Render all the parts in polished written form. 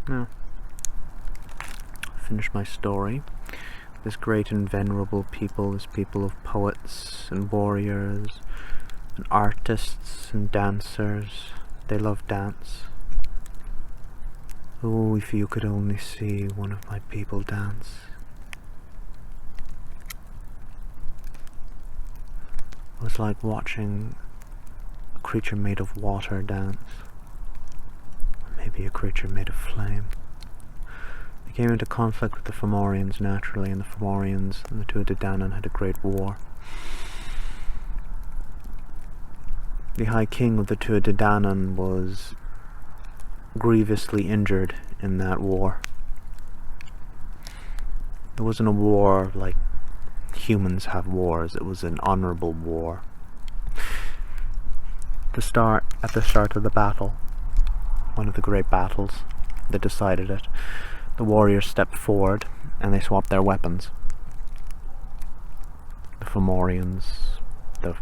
Now, finish my story. This great and venerable people, this people of poets and warriors and artists and dancers, they love dance. Oh, if you could only see one of my people dance. It was like watching a creature made of water dance. Or maybe a creature made of flame. They came into conflict with the Fomorians naturally, and the Fomorians and the tuath danann had a great war. The High King of the tuath danann was grievously injured in that war. It wasn't a war like humans have wars, it was an honourable war. At the start of the battle, one of the great battles that decided it, the warriors stepped forward and they swapped their weapons. The Fomorians, the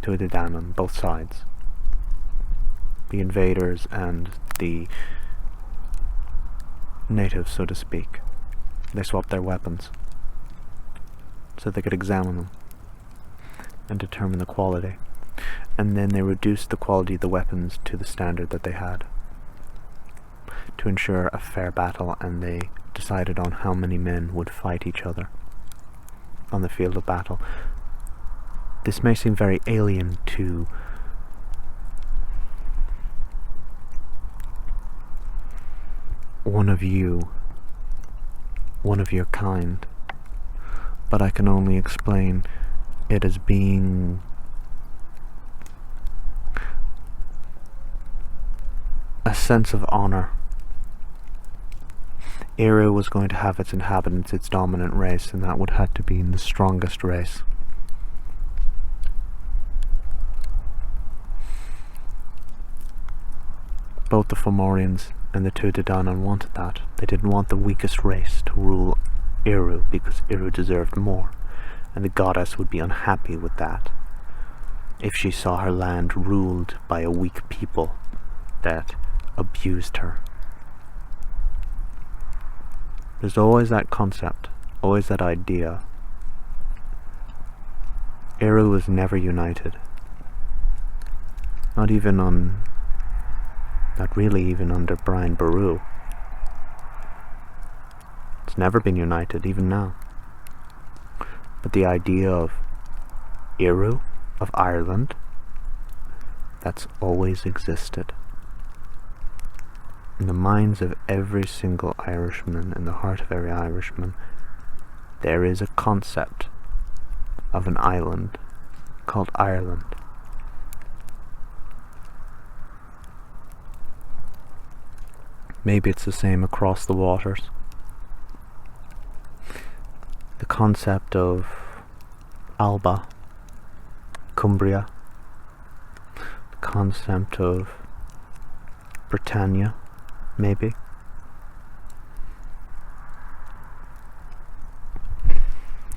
tuath danann, both sides. The invaders and the natives, so to speak. They swapped their weapons so they could examine them and determine the quality. And then they reduced the quality of the weapons to the standard that they had to ensure a fair battle, and they decided on how many men would fight each other on the field of battle. This may seem very alien to one of your kind, but I can only explain it as being a sense of honor. Eru was going to have its inhabitants, its dominant race, and that would have to be the strongest race. Both the Fomorians and the tuath danann wanted that. They didn't want the weakest race to rule Eru, because Eru deserved more, and the goddess would be unhappy with that if she saw her land ruled by a weak people that abused her. There's always that concept, always that idea. Eru was never united. Not really even under Brian Boru. It's never been united, even now. But the idea of Eru, of Ireland, that's always existed. In the minds of every single Irishman, in the heart of every Irishman, there is a concept of an island called Ireland. Maybe it's the same across the waters. The concept of Alba, Cumbria, the concept of Britannia, maybe.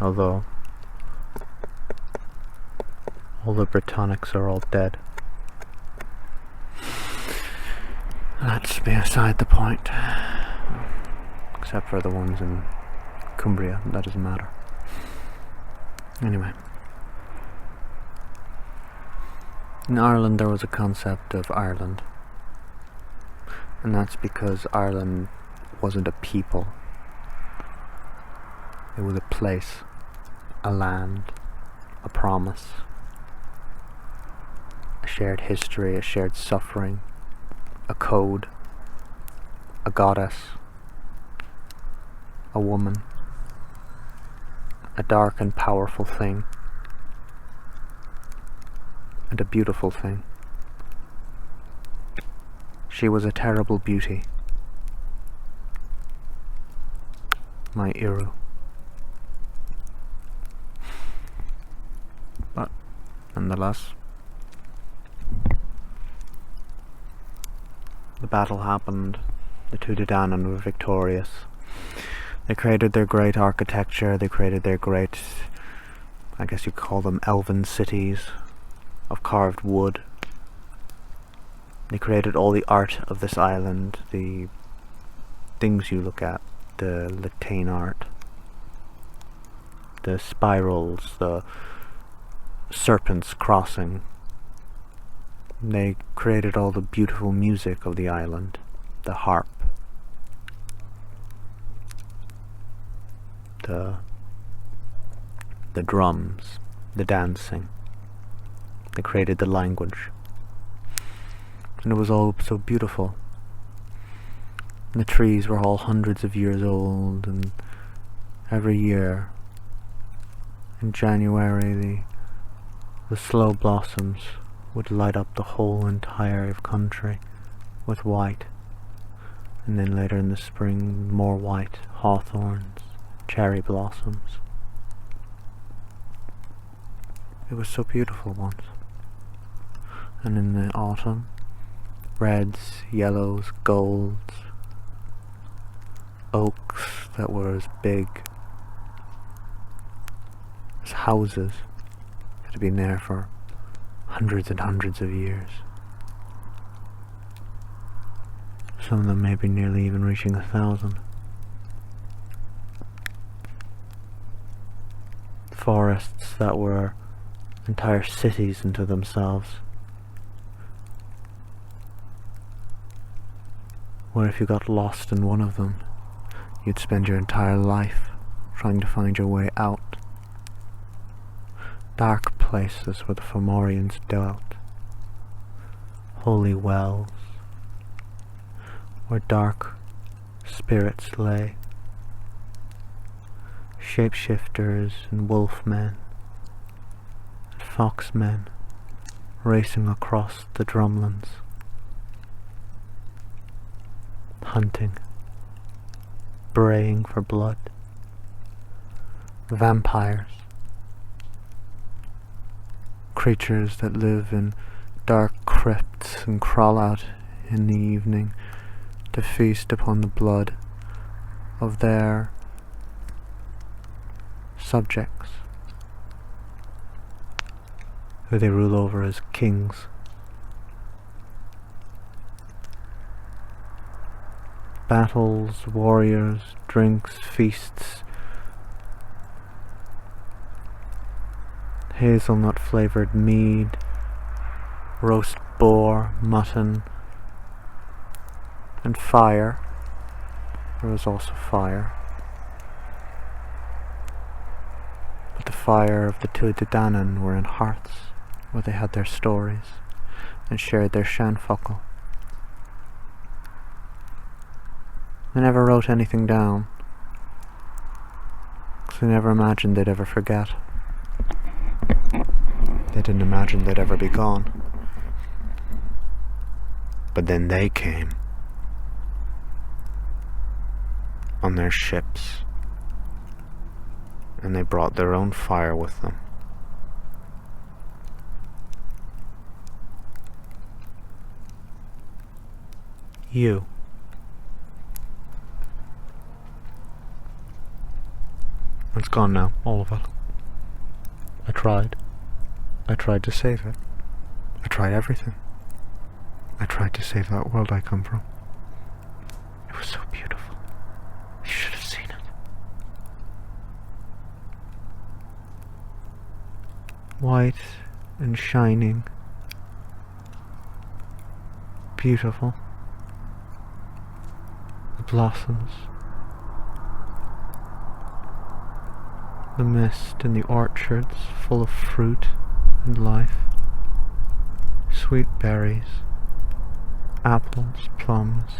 Although all the Britannics are all dead. That's beside the point. Except for the ones in Cumbria, that doesn't matter. Anyway. In Ireland there was a concept of Ireland. And that's because Ireland wasn't a people. It was a place, a land, a promise, a shared history, a shared suffering, a code, a goddess, a woman, a dark and powerful thing, and a beautiful thing. She was a terrible beauty, my Eru. But, nonetheless, the battle happened, the tuath danann were victorious. They created their great architecture, they created their great, I guess you'd call them elven cities of carved wood. They created all the art of this island, the things you look at, the Latine art, the spirals, the serpents crossing. They created all the beautiful music of the island, the harp, the drums, the dancing. They created the language. And it was all so beautiful. And the trees were all hundreds of years old, and every year in January the slow blossoms would light up the whole entire country with white, and then later in the spring more white, hawthorns, cherry blossoms. It was so beautiful once. And in the autumn, reds, yellows, golds, oaks that were as big as houses that had been there for hundreds and hundreds of years. Some of them maybe nearly even reaching 1,000. Forests that were entire cities into themselves, where if you got lost in one of them, you'd spend your entire life trying to find your way out. Dark places where the Fomorians dwelt, holy wells, where dark spirits lay, shapeshifters and wolfmen and foxmen racing across the drumlins, hunting, braying for blood, vampires, creatures that live in dark crypts and crawl out in the evening to feast upon the blood of their subjects, who they rule over as kings. Battles, warriors, drinks, feasts, hazelnut flavoured mead, roast boar, mutton, and fire. There was also fire, but the fire of the tuath danann were in hearts, where they had their stories and shared their shanfocal. They never wrote anything down, because they never imagined they'd ever forget. They didn't imagine they'd ever be gone. But then they came on their ships, and they brought their own fire with them. You. It's gone now, all of it. I tried. I tried to save it. I tried everything. I tried to save that world I come from. It was so beautiful. You should have seen it. White and shining. Beautiful. The blossoms. The mist in the orchards full of fruit and life. Sweet berries. Apples, plums.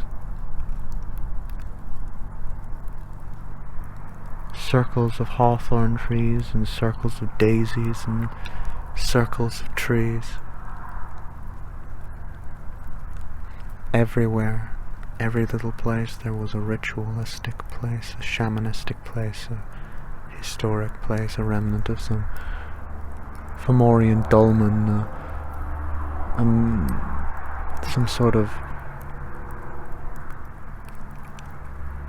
Circles of hawthorn trees and circles of daisies and circles of trees. Everywhere, every little place, there was a ritualistic place, a shamanistic place, a historic place, a remnant of some Fomorian dolmen, some sort of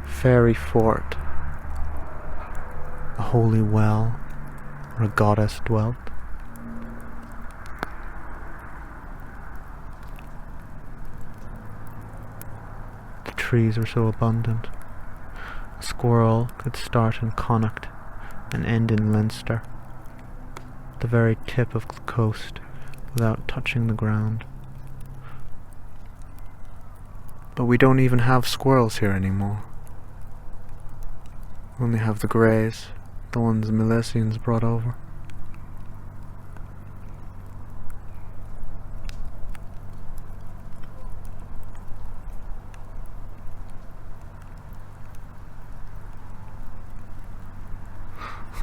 fairy fort, a holy well where a goddess dwelt. The trees were so abundant. squirrel could start in Connacht and end in Leinster, the very tip of the coast, without touching the ground. But we don't even have squirrels here anymore. We only have the greys, the ones the Milesians brought over.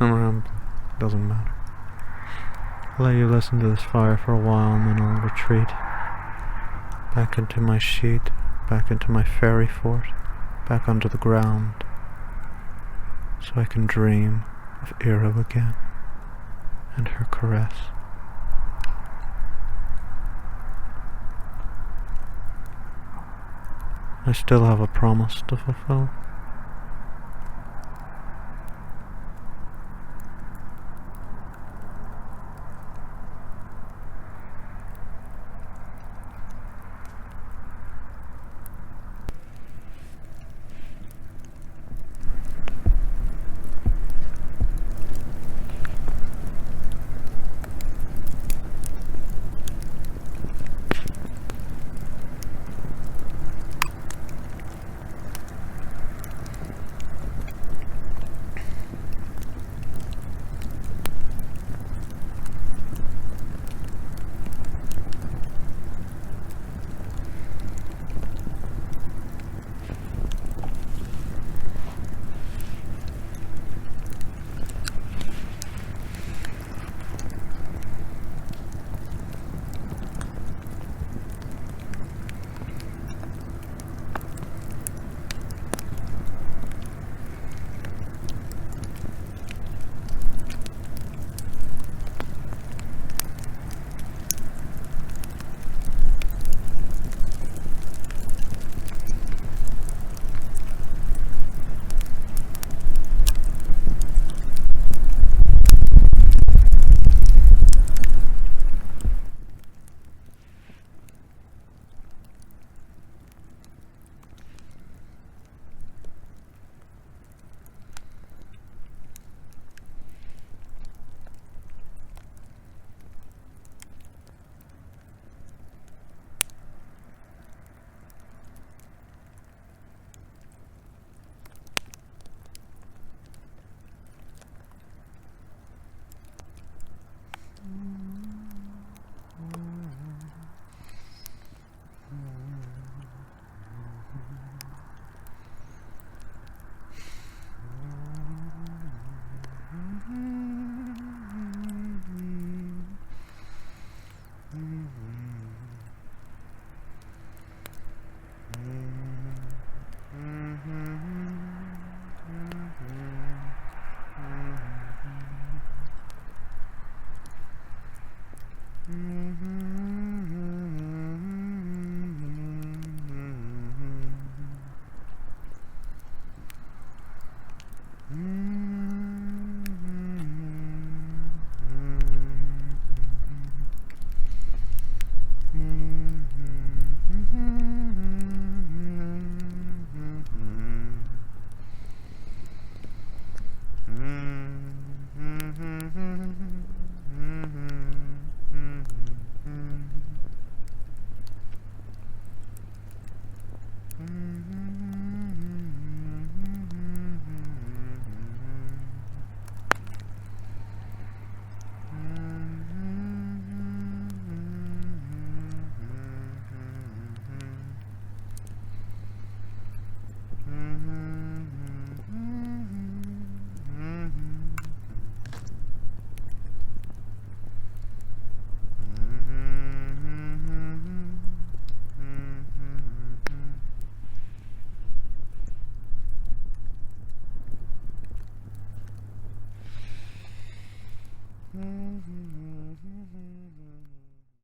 I'm rambling. Doesn't matter. I'll let you listen to this fire for a while and then I'll retreat. Back into my sheet, back into my fairy fort, back under the ground, so I can dream of Iro again and her caress. I still have a promise to fulfill.